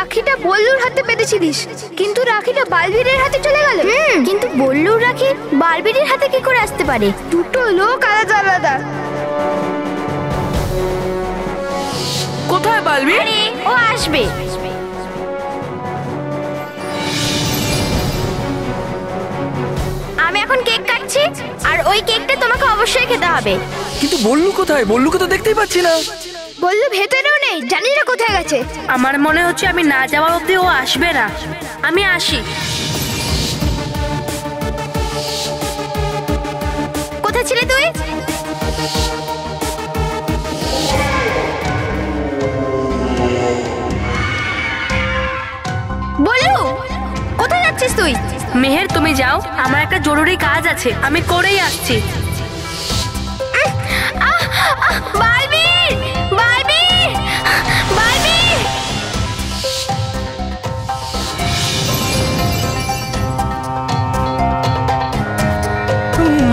রাখিটা বল্লুর হাতে পেতেছিলিস, কিন্তু রাখিটা বালবীরের হাতে চলে গেল। কিন্তু বল্লুর রাখি বালবীরের হাতে কি করে আসতে পারে? দুটো লোক আলাদা আলাদা। কোথায় বালবীর? ও আসবে। আমি এখন কেক কাটছি, আর ওই কেকটা তোমাকে অবশ্যই খেতে হবে। কিন্তু বল্লু কোথায়? বল্লুকে তো দেখতেই পাচ্ছি না। বল্লু ভেতরেও নেই, জানি না কোথায় গেছে। আমার মনে হচ্ছে আমি না যাওয়া অবধি ও আসবে না। আমি আসি। কোথায় ছিলে তুই? বল্লু, কোথায় যাচ্ছিস তুই? মেহের, তুমি যাও, আমার একটা জরুরি কাজ আছে, আমি করেই আসছি। বালবীর, বালবীর, বালবীর!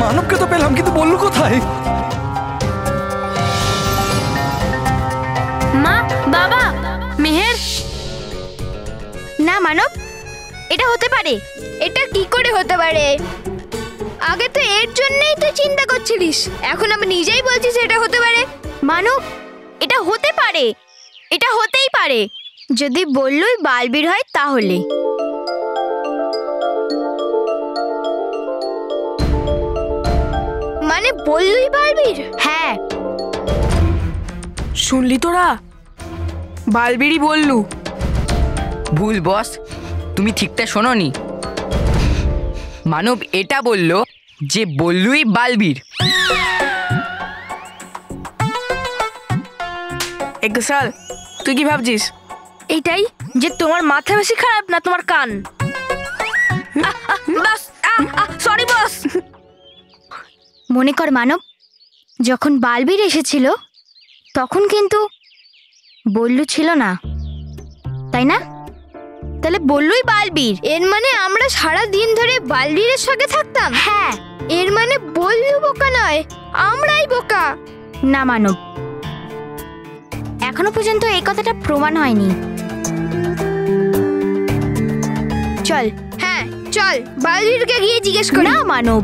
মানবকে তো পেলাম, কিন্তু বল্লু কোথায়? মা, বাবা, মেহের। না মানব, এটা হতে পারে। এটা কি করে হতে পারে? আগে তো এর জন্যই তুই চিন্তা করছিলিস, এখন আমি নিজেই বলছিস এটা হতে পারে। মানব, এটা হতে পারে, এটা হতেই পারে। যদি বল্লুই বালবীর হয় তাহলে। মানে বল্লুই বালবীর? হ্যাঁ। শুনলি তোরা? বালবীরই বল্লু। ভুল বস, তুমি ঠিকটা শোনোনি। মানব এটা বলল যে বল্লুই বালবীর। এক্সাল, তুই কি ভাবছিস? এটাই যে তোমার মাথা বেশি খারাপ না তোমার কান? বাস, সরি বস। মনে কর মানব, যখন বালবীর এসেছিল তখন কিন্তু বল্লু ছিল না, তাই না? তাহলে বল্লুই বালবীর। এর মানে আমরা সারা দিন ধরে বালবীরের সঙ্গে থাকতাম? হ্যাঁ। এর মানে বল্লু বোকা নয়, আমরাই বোকা। না মানব, এখনো পর্যন্ত এই কথাটা প্রমাণ হয়নি। চল। হ্যাঁ চল, বালবীরকে গিয়ে জিজ্ঞেস করি। না মানব,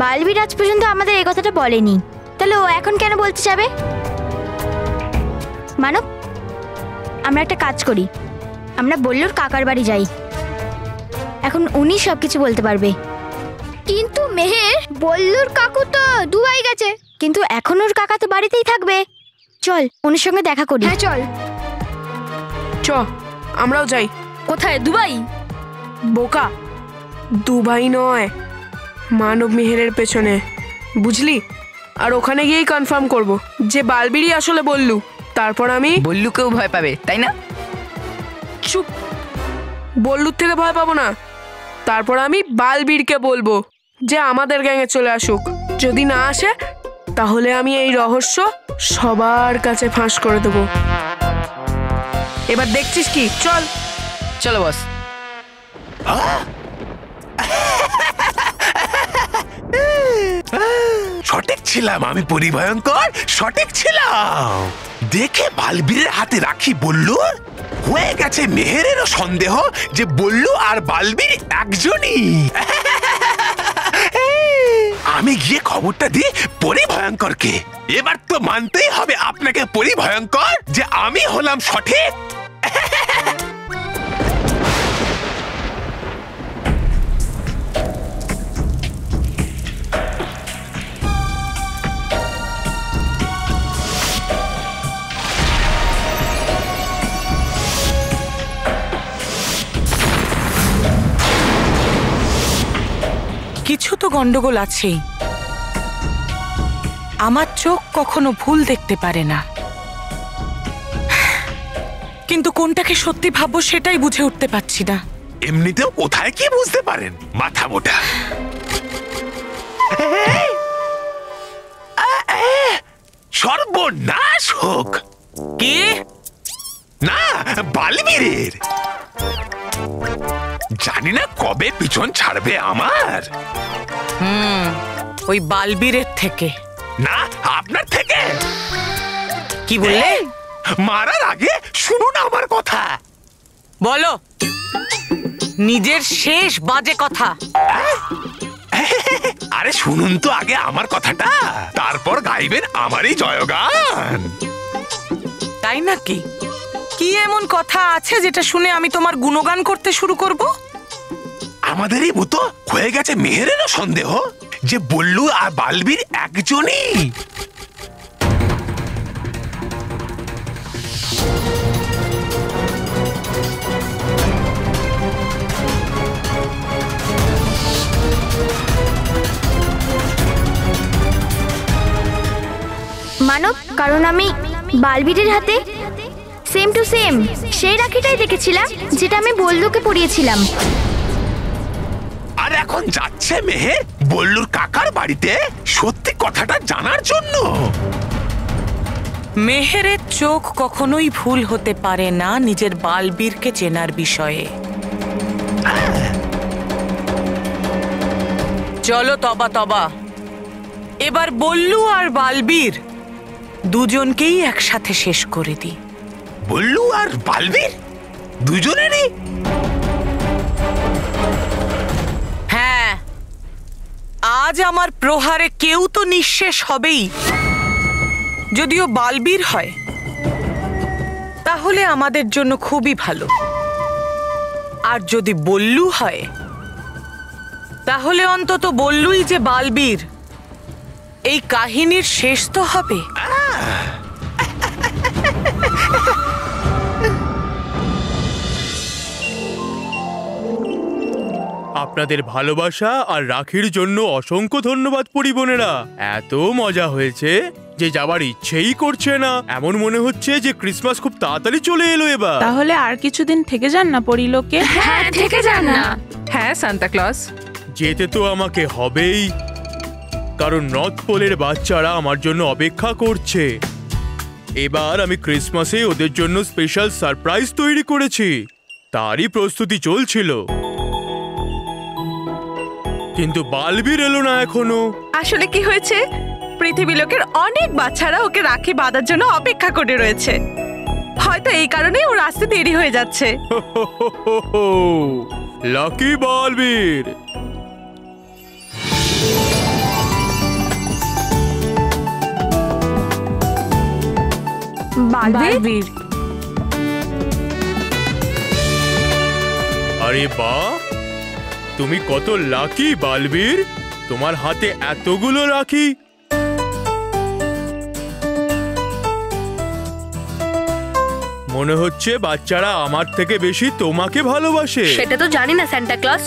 বালবীর আজ পর্যন্ত আমাদের এই কথাটা বলেনি, তাহলে ও এখন কেন বলতে যাবে? মানব, আমরা একটা কাজ করি, আমরা বল্লুর কাকার বাড়ি যাই, এখন উনি সবকিছু বলতে পারবে। কিন্তু মেহের, বল্লুর কাকু তো দুবাই গেছে। কিন্তু এখন ওর কাকা তো বাড়িতেই থাকবে, চল ওনার সঙ্গে দেখা করি। হ্যাঁ চল। চ, আমরাও যাই। কোথায়? দুবাই? বোকা, দুবাই নয়, মানব মেহেরের পেছনে, বুঝলি? আর ওখানে গিয়েই কনফার্ম করব যে বালবীরই আসলে বল্লু। তারপর আমি বল্লুকেও ভয় পাবে, তাই না? চুপ, বল্লুর থেকে ভয় পাবো না। তারপর আমি বালবীরকে বলবো যে আমাদের গ্যাংয়ে চলে আসুক। যদি না আসে তাহলে আমি এই রহস্য সবার কাছে ফাঁস করে দেবো। এবার দেখছিস কি? চল। চলো বস। সঠিক ছিলাম আমি, পরিভয়ঙ্কর সঠিক ছিলাম। দেখে বালবীরের হাতে রাখি বল্লু, হয়ে গেছে মেহেরেরও সন্দেহ যে বল্লু আর বালবীর একজনই। আমি গিয়ে খবরটা দিই পরিভয়ঙ্করকে। এবার তো মানতেই হবে আপনাকে পরিভয়ঙ্কর যে আমি হলাম সঠিক। কিছু তো গন্ডগোল আছেই। আমার চোখ কখনো ভুল দেখতে পারে না, কিন্তু কোনটাকে সত্যি ভাববো সেটাই বুঝে উঠতে পারছি না। এমনিতেও কোথায় কি বুঝতে পারেন, মাথা মোটা। সর্বনাশ হোক। কি? না, বালবীরের। জানি না কবে পিছন ছাড়বে আমার। ওই বালবীরের থেকে না, আপনার থেকে। কি বললে? মারার আগে শুনুন আমার কথা। বলো নিজের শেষ বাজে কথা। আরে শুনুন তো আগে আমার কথাটা, তারপর গাইবেন আমারই জয়গান। তাই নাকি? কি এমন কথা আছে যেটা শুনে আমি তোমার গুণগান করতে শুরু করব? আমাদেরই মতো হয়ে গেছে মেহেরেরও সন্দেহ যে বল্লু আর বালবীর একজনই। মানব, কারণ আমি বালবীরের হাতে সেম টু সেম সেই রাখিটাই দেখেছিলাম যেটা আমি বল্লুকে পরিয়েছিলাম। আর এখন যাচ্ছে মেহের বল্লুর কাকার বাড়িতে সত্যি কথাটা জানার জন্য। মেহেরের চোখ কখনোই ভুল হতে পারে না নিজের বালবীরকে চেনার বিষয়ে। চলো তবা তবা, এবার বল্লু আর বালবীর দুজনকেই একসাথে শেষ করে দিই। বল্লু আর বালবীর দুজনেরই? হ্যাঁ, আজ আমার প্রহারে কেউ তো নিঃশেষ হবেই। যদিও বালবীর হয় তাহলে আমাদের জন্য খুবই ভালো, আর যদি বল্লু হয় তাহলে অন্তত বল্লুই যে বালবীর এই কাহিনীর শেষ তো হবে। আপনাদের ভালোবাসা আর রাখির জন্য অসংখ্য ধন্যবাদ পরিবোনেরা। এত মজা হয়েছে যে যাবার ইচ্ছেই করছে না। এমন মনে হচ্ছে যে ক্রিসমাস খুব তাড়াতাড়ি চলে এলো এবার। তাহলে আর কিছুদিন থেকে যান না পরিলোকে। হ্যাঁ থেকে যান না। হ্যাঁ সান্তা ক্লজ, যেতে তো আমাকে হবেই, কারণ নর্থ পোলের বাচ্চারা আমার জন্য অপেক্ষা করছে। এবার আমি ক্রিসমাসে ওদের জন্য স্পেশাল সারপ্রাইজ তৈরি করেছি, তারই প্রস্তুতি চলছিল। কিন্তু বালবীর এলো না এখনো। আসলে কি হয়েছে, পৃথিবী লোকের অনেক বাচ্চারা ওকে রাখি বাঁধার জন্য অপেক্ষা করে রয়েছে। হয়তো এই কারণেই ওর আসতে দেরি হয়ে যাচ্ছে। লাকি বালবীর। বালবীর, আরে বাহ, তুমি কত লাকি বালবীর, তোমার হাতে এতগুলো রাখি। মনে হচ্ছে বাচ্চারা আমার থেকে বেশি তোমাকে ভালোবাসে। সেটা তো জানি না সান্তা ক্লজ,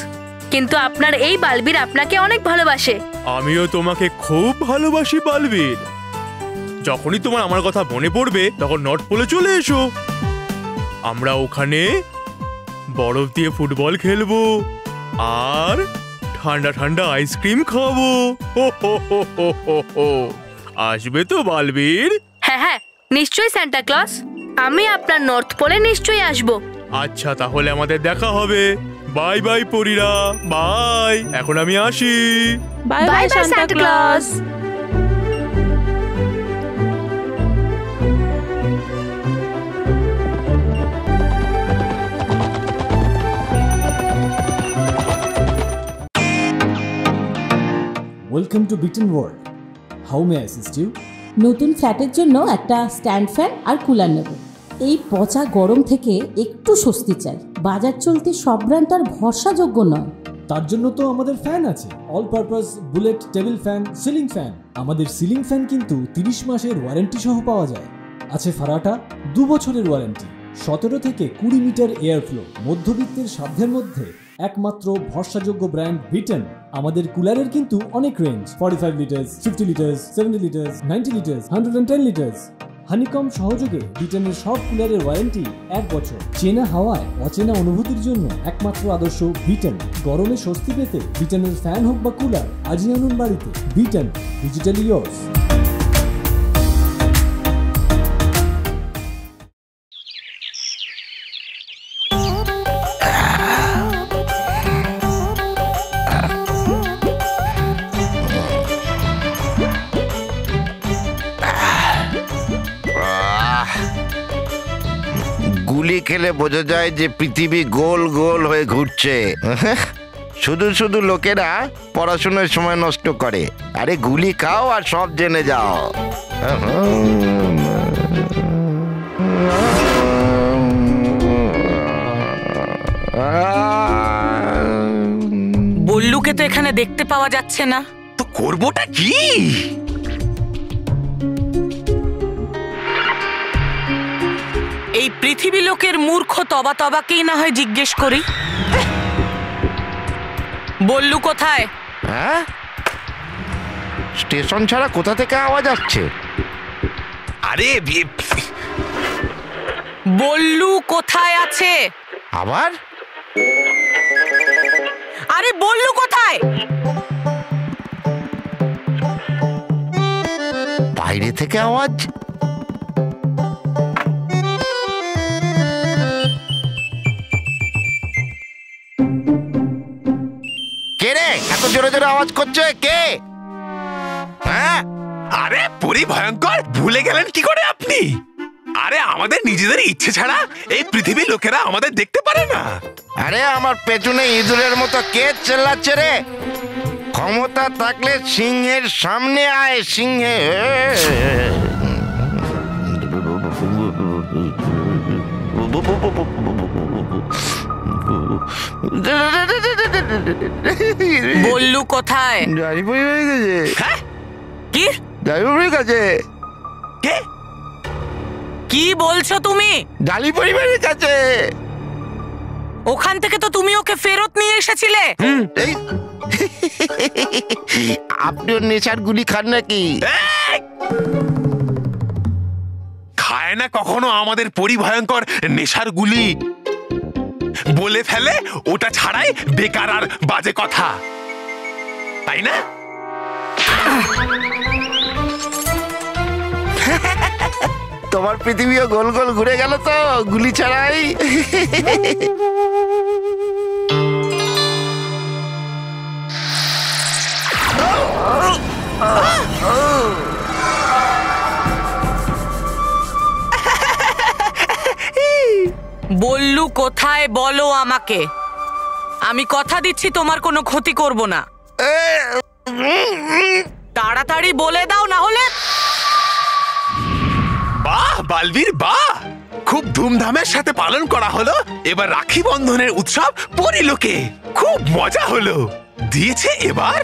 কিন্তু আপনার এই বালবীর আপনাকে অনেক ভালোবাসে। আমিও তোমাকে খুব ভালোবাসি বালবীর। যখনই তোমার আমার কথা মনে পড়বে তখন নর্থ পোলে চলে এসো। আমরা ওখানে বরফ দিয়ে ফুটবল খেলবো আর ঠান্ডা ঠান্ডা আইসক্রিম খাবো। আসবে তো বালবীর? হ্যাঁ হ্যাঁ নিশ্চয়ই সান্তা ক্লজ, আমি আপনার নর্থ পোলে নিশ্চয়ই আসবো। আচ্ছা তাহলে আমাদের দেখা হবে। বাই বাই পরীরা, বাই। এখন আমি আসি। Bye bye Santa Claus. Welcome to bitten world. How may I assist you? নতুন ফ্ল্যাটের জন্য একটা স্ট্যান্ড ফ্যান আর কুলার নেব। এই পচা গরম থেকে একটু স্বস্তি চাই। বাজার চলতে সব ব্র্যান্ড আর ভরসাযোগ্য নয়। তার জন্য তো আমাদের ফ্যান আছে, all purpose bullet table fan, ceiling fan. আমাদের সিলিং ফ্যান কিন্তু 30 মাসের ওয়ারেন্টি সহ পাওয়া যায়। আছে ফারাটা 2 বছরের ওয়ারেন্টি, 17 থেকে 20 মিটার এয়ার ফ্লো। মধ্যবিত্তের সাধ্যের মধ্যে একমাত্র ভরসাযোগ্য ব্র্যান্ড বিটেন। আমাদের কুলারের কিন্তু অনেক range, 45 litres, 50 litres, 70 litres, 90 litres, 110 litres. Honeycomb সহযোগে বিটেনের সব কুলারের ওয়ারেন্টি 1 বছর। চেনা হাওয়ায় অচেনা অনুভূতির জন্য একমাত্র আদর্শ বিটেন। গরমে স্বস্তি পেতে বিটেনের ফ্যান হোক বা কুলার, আজই আনুন বাড়িতে। Beaten, digitally yours. গুলি খেলে বোঝা যায় যে পৃথিবী গোল গোল হয়ে ঘুরছে। শুধু শুধু লোকেরা পড়াশোনার সময় নষ্ট করে। আরে গুলি খাও আর সব জেনে যাও। বল্লুকে তো এখানে দেখতে পাওয়া যাচ্ছে না, তো করবোটা কি? এই পৃথিবী লোকের মূর্খ তবা তবাকেই না হয় জিজ্ঞেস করি। বল্লু কোথায়? হ্যাঁ, স্টেশন ছাড়া কোথা থেকে আওয়াজ আসছে? আরে বল্লু কোথায় আছে? আবার? আরে বল্লু কোথায়? বাইরে থেকে আওয়াজ। কে রে এত জোরে জোরে আওয়াজ করছে? কে? হ্যাঁ, আরে পরিভয়ঙ্কর, ভুলে গেলেন কি করে আপনি? আরে আমাদের নিজেদের ইচ্ছে ছাড়া এই পৃথিবীর লোকেরা আমাদের দেখতে পারে না। আরে আমার পেছনে ইঁদুরের মতো কে চেল্লাচ্ছে রে? ক্ষমতা থাকলে সিংহের সামনে আয়। সিংহে বল্লু কোথায়? ড্রাইভার হয়ে গেছে। হ্যাঁ, কি ড্রাইভারের কাছে। কে? কি বলছো তুমি? ডালি পরিবারের কাছে। ওখান থেকে তো তুমি ওকে ফেরত নিয়ে এসেছিলে। এই আপনিও নেশার গুলি খান নাকি? খায় না কখনো আমাদের পরিভয়ঙ্কর নেশার গুলি। বলে ফেলে ওটা ছাড়াই বেকার আর বাজে কথা, তাই না? তোমার পৃথিবীও গোল গোল ঘুরে গেল তো গুলি ছাড়াই। বল্লু কোথায় বলো আমাকে। আমি কথা দিচ্ছি তোমার কোনো ক্ষতি করব না। তাড়াতাড়ি বলে দাও, না হলে। বাহ বালবীর বাহ, খুব ধুমধামের সাথে পালন করা হলো এবার রাখি বন্ধনের উৎসব পরিলোকে। খুব মজা হলো। দিয়েছে এবার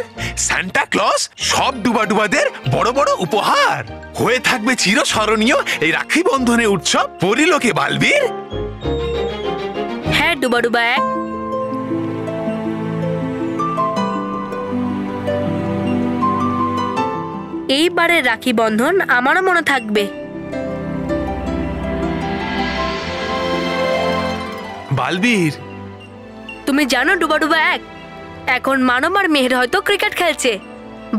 সান্টা ক্লজ সব ডুবাডুবাদের বড় বড় উপহার। হয়ে থাকবে চিরস্মরণীয় এই রাখি বন্ধনের উৎসব পরিলোকে বালবীর। হ্যাঁ ডুবাডুবা এক। এইবারে রাখি বন্ধন আমারও মনে থাকবে। বালবীর, তুমি জানো ডুবাডুবা এক, এখন মানব আর মেহের হয়তো ক্রিকেট খেলছে,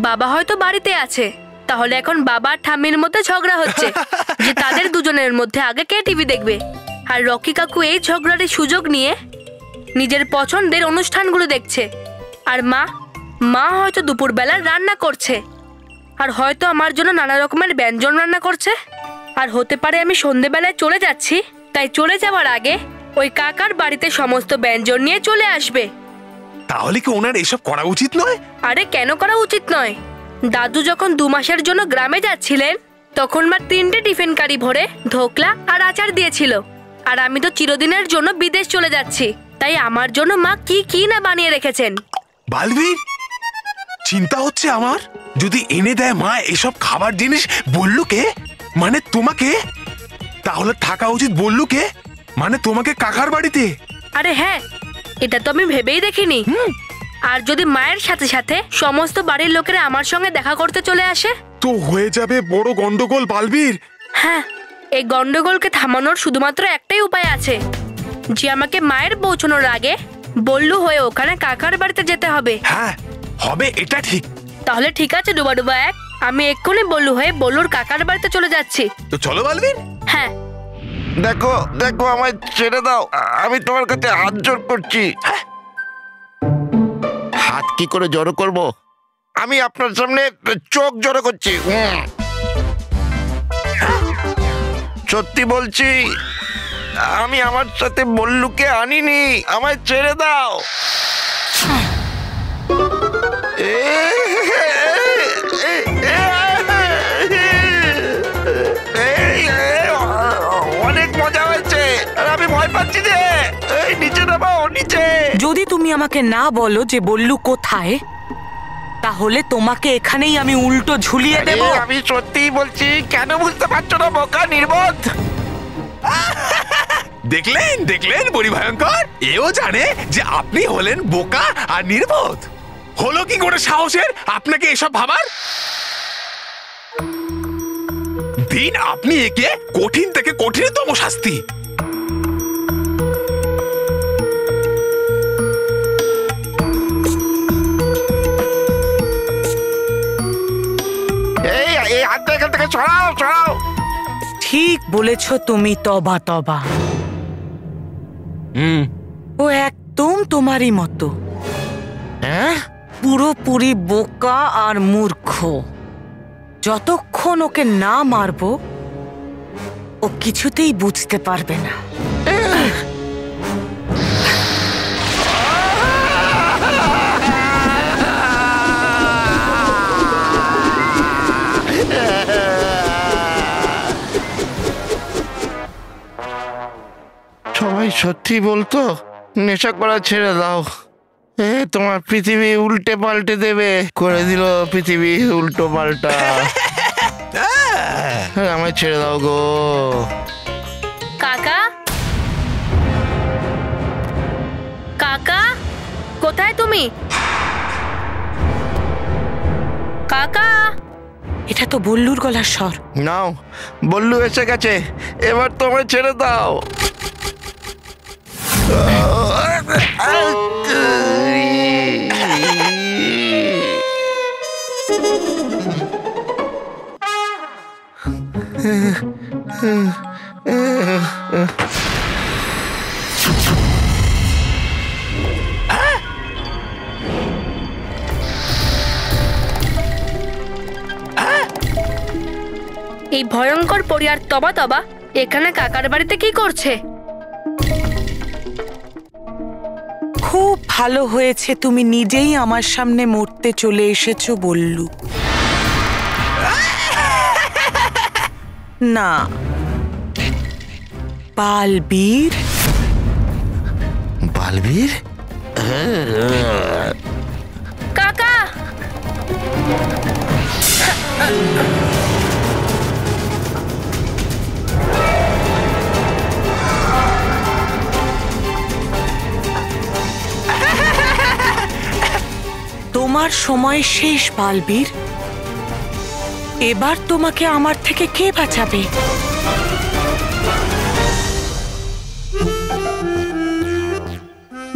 বাবা হয়তো বাড়িতে আছে। তাহলে এখন বাবা আর ঠাম্মির মধ্যে ঝগড়া হচ্ছে যে তাদের দুজনের মধ্যে আগে কে টিভি দেখবে। আর রকি কাকু এই ঝগড়ার সুযোগ নিয়ে নিজের পছন্দের অনুষ্ঠানগুলো দেখছে। আর মা হয়তো দুপুরবেলা রান্না করছে, আর হয়তো আমার জন্য নানা রকমের ব্যঞ্জন রান্না করছে। আর হতে পারে আমি সন্ধেবেলায় চলে যাচ্ছি, তাই চলে যাওয়ার আগে ওই কাকার বাড়িতে সমস্ত ব্যঞ্জন নিয়ে চলে আসবে। তাহলে কি ওনার এসব করা উচিত নয়? আরে কেন করা উচিত নয়? দাদু যখন 2 মাসের জন্য গ্রামে যাচ্ছিলেন তখন মা 3টে টিফিন কারি ভরে ধোকলা আর আচার দিয়েছিল। আর আমি তো চিরদিনের জন্য বিদেশ চলে যাচ্ছি, তাই আমার জন্য মা কি কি না বানিয়ে রেখেছেন। বালবীর, চিন্তা হচ্ছে আমার, যদি এনে দেয় মা এসব খাবার জিনিস বল্লুকে, মানে তোমাকে, তাহলে থাকা উচিত বল্লুকে, মানে তোমাকে কাকার বাড়িতে। আরে হ্যাঁ, এটা তো আমি ভেবেই দেখিনি। আর যদি মায়ের সাথে সাথে সমস্ত বাড়ির লোকেরা আমার সঙ্গে দেখা করতে চলে আসে তো হয়ে যাবে বড় গন্ডগোল বালবীর। হ্যাঁ, এই গন্ডগোলকে থামানোর শুধুমাত্র একটাই উপায় আছে, যে আমাকে মায়ের পৌঁছানোর আগে বল্লু হয়ে ওখানে কাকার বাড়িতে যেতে হবে। হ্যাঁ হবে, এটা ঠিক। তাহলে ঠিক আছে ডুবাডুবা এক, আমি এক্ষুনি বল্লু হয়ে বল্লুর কাকার বাড়িতে চলে যাচ্ছি। তো চলো বালবীর। হ্যাঁ, দেখো দেখো আমায় ছেড়ে দাও, আমি তোমার কাছে হাত জোড় করছি। হাত কি করে জড়ো করব? আমি আপনার সামনে চোখ জড়ো করছি। সত্যি বলছি আমি আমার সাথে বল্লুকে আনিনি, আমায় ছেড়ে দাও। অনেক মজা হয়েছে আর আমি ভয় পাচ্ছি যে। এই নিচে নামাও, নিচে। যদি তুমি আমাকে না বলো যে বল্লু কোথায়, তাহলে তোমাকে এখানেই আমি উল্টো ঝুলিয়ে দেব। আমি সত্যিই বলছি, কেন বুঝতে পারছো না বোকা নির্বোধ? দেখলেন দেখলেন পরিভয়ঙ্কর, এও জানে যে আপনি হলেন বোকা আর নির্বোধ। হলো কি করে সাহসের আপনাকে এসব ভাবার? দিন আপনি একে কঠিন থেকে কঠিনতম শাস্তি। এই হাত এখান থেকে সরাও, সরাও। ঠিক বলেছ তুমি, তবা তবা। ও একদম তোমারই মতো, পুরোপুরি বোকা আর মূর্খ। যতক্ষণ ওকে না মারবো ও কিছুতেই বুঝতে পারবে না। সবাই সত্যি বলতো, নেশা করা ছেড়ে দাও। তোমার পৃথিবী উল্টে পাল্টে দেবে, করে দিল পৃথিবী উল্টো পাল্টা। আমায় ছেড়ে দাও গো। কাকা, কাকা, কোথায় তুমি? কাকা, এটা তো বল্লুর গলার স্বর। নাও, বল্লু এসে গেছে, এবার তোমায় ছেড়ে দাও। এই ভয়ঙ্কর পরি আর তবা তবা এখানে কাকার বাড়িতে কি করছে? খুব ভালো হয়েছে তুমি নিজেই আমার সামনে মরতে চলে এসেছো বল্লু। না, বালবীর। বালবীর? কাকা, তোমার সময় শেষ বালবীর। এবার তোমাকে আমার থেকে কে বাঁচাবে?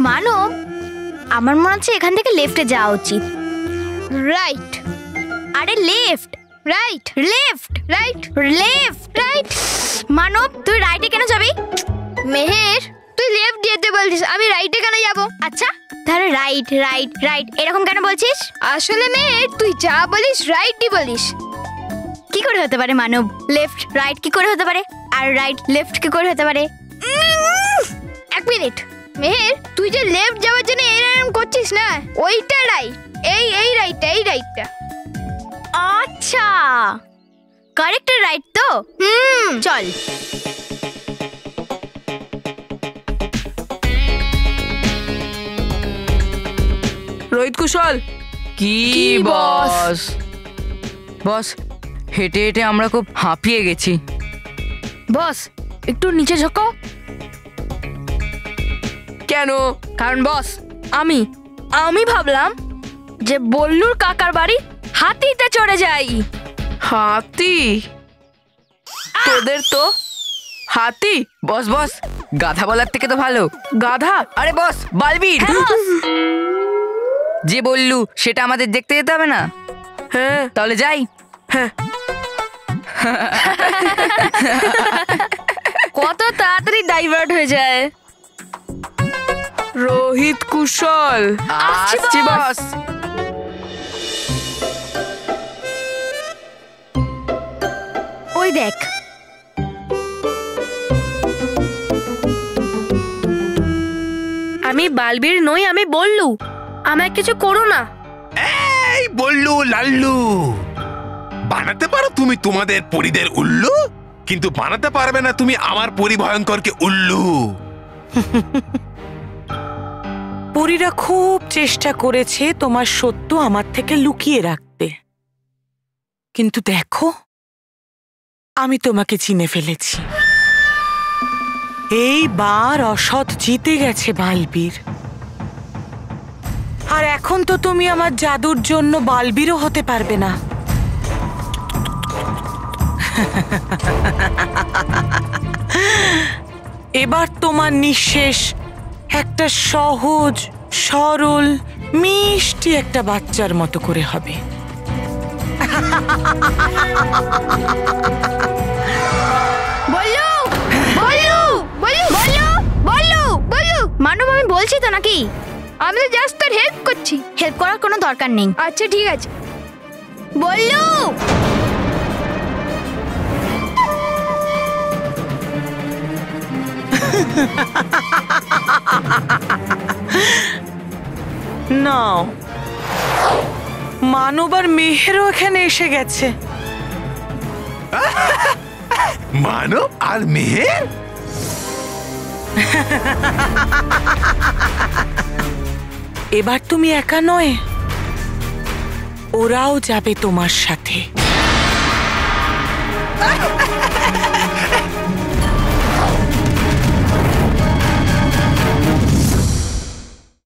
মানব, আমার মনে হচ্ছে এখান থেকে লেফটে যাওয়া উচিত। রাইট, আরে left, right, left, right, left, right. Manab, তুই রাইটে কেন যাবি? মেহের তুই লেফট যেতে বলছিস, আমি রাইটে কেন যাব? আচ্ছা, তাহলে রাইট রাইট রাইট এরকম কেন বলছিস? আসলে মেহের তুই যা বলিস রাইটই বলিস। কি করে হতে পারে মানব? লেফট রাইট কি করে হতে পারে? আর রাইট লেফট কি করে হতে পারে? এক মিনিট মেহের, তুই যে লেফট যাওয়ার জন্য এরকম করছিস না, ওইটা রাইট। এই রাইটটা, এই রাইটটা। আচ্ছা, কারেক্ট রাইট তো? চল। রোহিত কুশল। কি বস? বস, হেঁটে হেঁটে আমরা খুব হাঁপিয়ে গেছি। বস একটু নিচে ঝোঁকো। কেন? কারণ বস, আমি ভাবলাম যে বল্লুর কাকার বাড়ি হাতিতে চড়ে যাই। হাতি? তোদের তো হাতি। বস বস, গাধা বলার থেকে তো ভালো। গাধা? আরে বস, বালবীর। যে বললু সেটা আমাদের দেখতে যেতে হবে না? হ্যাঁ, তাহলে যাই। হ্যাঁ। কত তাড়াতাড়ি ডাইভার্ট হয়ে যায়। রোহিত কুশল। আসছি বস। ওই দেখ, আমি বালবীর নই, আমি বললু। আমায় কিছু করো না। এই বল্লু লাল্লু, বানাতে পারো তুমি তোমাদের পরীদের উল্লু, কিন্তু বানাতে পারবে না তুমি আমার পরিভয়ঙ্করকে উল্লু। পরীরা খুব চেষ্টা করেছে তোমার সত্য আমার থেকে লুকিয়ে রাখতে, কিন্তু দেখো আমি তোমাকে চিনে ফেলেছি। এইবার অসৎ জিতে গেছে বালবীর। আর এখন তো তুমি আমার জাদুর জন্য বালবীরও হতে পারবে না। এবার তোমার নিঃশেষ একটা সহজ সরল মিষ্টি একটা বাচ্চার মতো করে হবে। বল্লু বল্লু বল্লু বল্লু বল্লু বল্লু মানব, আমি বলছি তো নাকি? আমি তো জাস্ট তোর হেল্প করছি। হেল্প করার কোনো দরকার নেই। আচ্ছা ঠিক আছে। বল্লু নাও, মানব আর মেহেরও এখানে এসে গেছে। মানব আর মেহের? এবার তুমি একা নয়, ওরাও যাবে তোমার সাথে।